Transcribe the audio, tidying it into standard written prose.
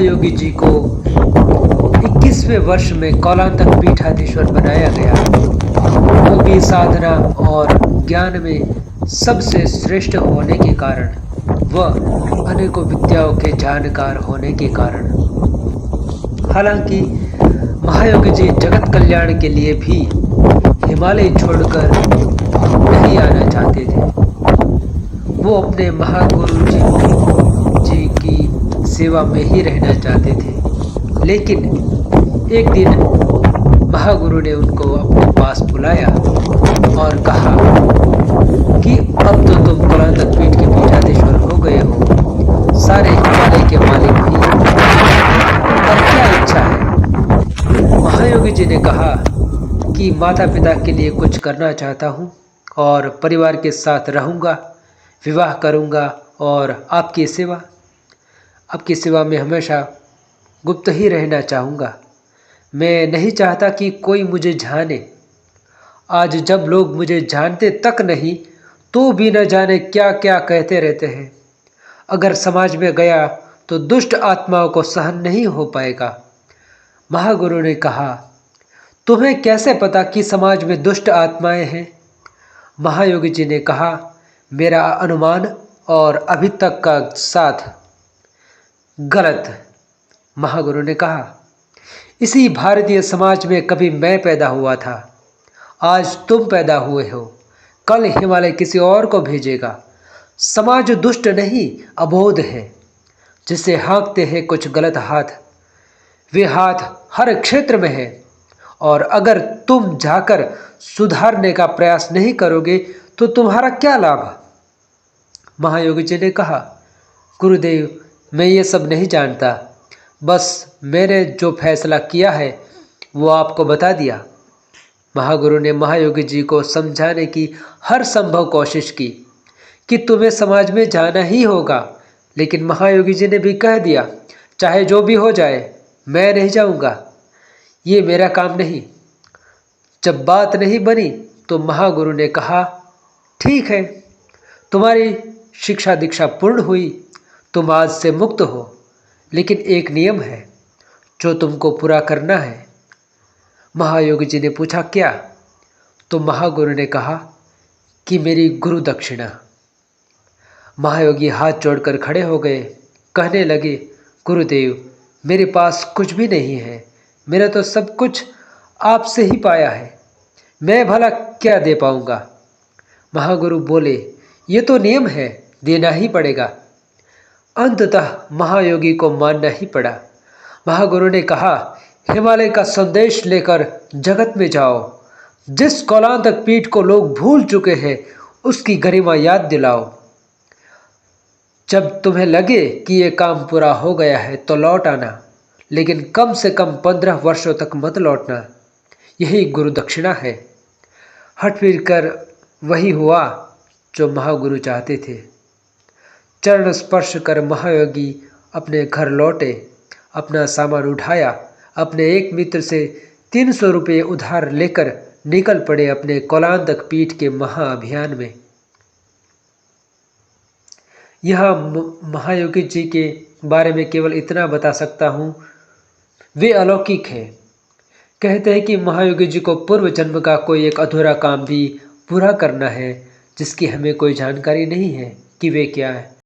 महायोगी जी को 21वें वर्ष में कौलांतक पीठाधीश्वर बनाया गया। योगी साधना और ज्ञान में सबसे श्रेष्ठ होने के कारण व अनेकों विद्याओं के जानकार होने के कारण। हालांकि महायोगी जी जगत कल्याण के लिए भी हिमालय छोड़कर नहीं आना चाहते थे। वो अपने महागुरु जी की सेवा में ही रहना चाहते थे। लेकिन एक दिन महागुरु ने उनको अपने पास बुलाया और कहा कि अब तो तुम कौलांतक पीठ के पीठाधीश्वर हो गए हो, सारे हिमालय के मालिक भी, अब क्या इच्छा है? महायोगी जी ने कहा कि माता पिता के लिए कुछ करना चाहता हूँ और परिवार के साथ रहूँगा, विवाह करूँगा और आपकी सेवा में हमेशा गुप्त ही रहना चाहूँगा। मैं नहीं चाहता कि कोई मुझे जाने। आज जब लोग मुझे जानते तक नहीं तो भी न जाने क्या क्या कहते रहते हैं। अगर समाज में गया तो दुष्ट आत्माओं को सहन नहीं हो पाएगा। महागुरु ने कहा, तुम्हें कैसे पता कि समाज में दुष्ट आत्माएं हैं? महायोगी जी ने कहा, मेरा अनुमान और अभी तक का साथ गलत। महागुरु ने कहा, इसी भारतीय समाज में कभी मैं पैदा हुआ था, आज तुम पैदा हुए हो, कल हिमालय किसी और को भेजेगा। समाज दुष्ट नहीं, अबोध है, जिसे हाँकते हैं कुछ गलत हाथ। वे हाथ हर क्षेत्र में है और अगर तुम जाकर सुधारने का प्रयास नहीं करोगे तो तुम्हारा क्या लाभ? महायोगी जी ने कहा, गुरुदेव, मैं ये सब नहीं जानता, बस मैंने जो फैसला किया है वो आपको बता दिया। महागुरु ने महायोगी जी को समझाने की हर संभव कोशिश की कि तुम्हें समाज में जाना ही होगा, लेकिन महायोगी जी ने भी कह दिया, चाहे जो भी हो जाए मैं नहीं जाऊंगा, ये मेरा काम नहीं। जब बात नहीं बनी तो महागुरु ने कहा, ठीक है, तुम्हारी शिक्षा दीक्षा पूर्ण हुई, तुम आज से मुक्त हो, लेकिन एक नियम है जो तुमको पूरा करना है। महायोगी जी ने पूछा, क्या? तो महागुरु ने कहा कि मेरी गुरु दक्षिणा। महायोगी हाथ जोड़कर खड़े हो गए, कहने लगे, गुरुदेव, मेरे पास कुछ भी नहीं है, मेरा तो सब कुछ आपसे ही पाया है, मैं भला क्या दे पाऊंगा? महागुरु बोले, ये तो नियम है, देना ही पड़ेगा। अंततः महायोगी को मानना ही पड़ा। महागुरु ने कहा, हिमालय का संदेश लेकर जगत में जाओ, जिस कौलांतक पीठ को लोग भूल चुके हैं उसकी गरिमा याद दिलाओ। जब तुम्हें लगे कि ये काम पूरा हो गया है तो लौट आना, लेकिन कम से कम 15 वर्षों तक मत लौटना, यही गुरु दक्षिणा है। हट फिर कर वही हुआ जो महागुरु चाहते थे। चरण स्पर्श कर महायोगी अपने घर लौटे, अपना सामान उठाया, अपने एक मित्र से 300 रुपये उधार लेकर निकल पड़े अपने कौलांतक पीठ के महाअभियान में। यहाँ महायोगी जी के बारे में केवल इतना बता सकता हूँ, वे अलौकिक हैं। कहते हैं कि महायोगी जी को पूर्व जन्म का कोई एक अधूरा काम भी पूरा करना है, जिसकी हमें कोई जानकारी नहीं है कि वे क्या है।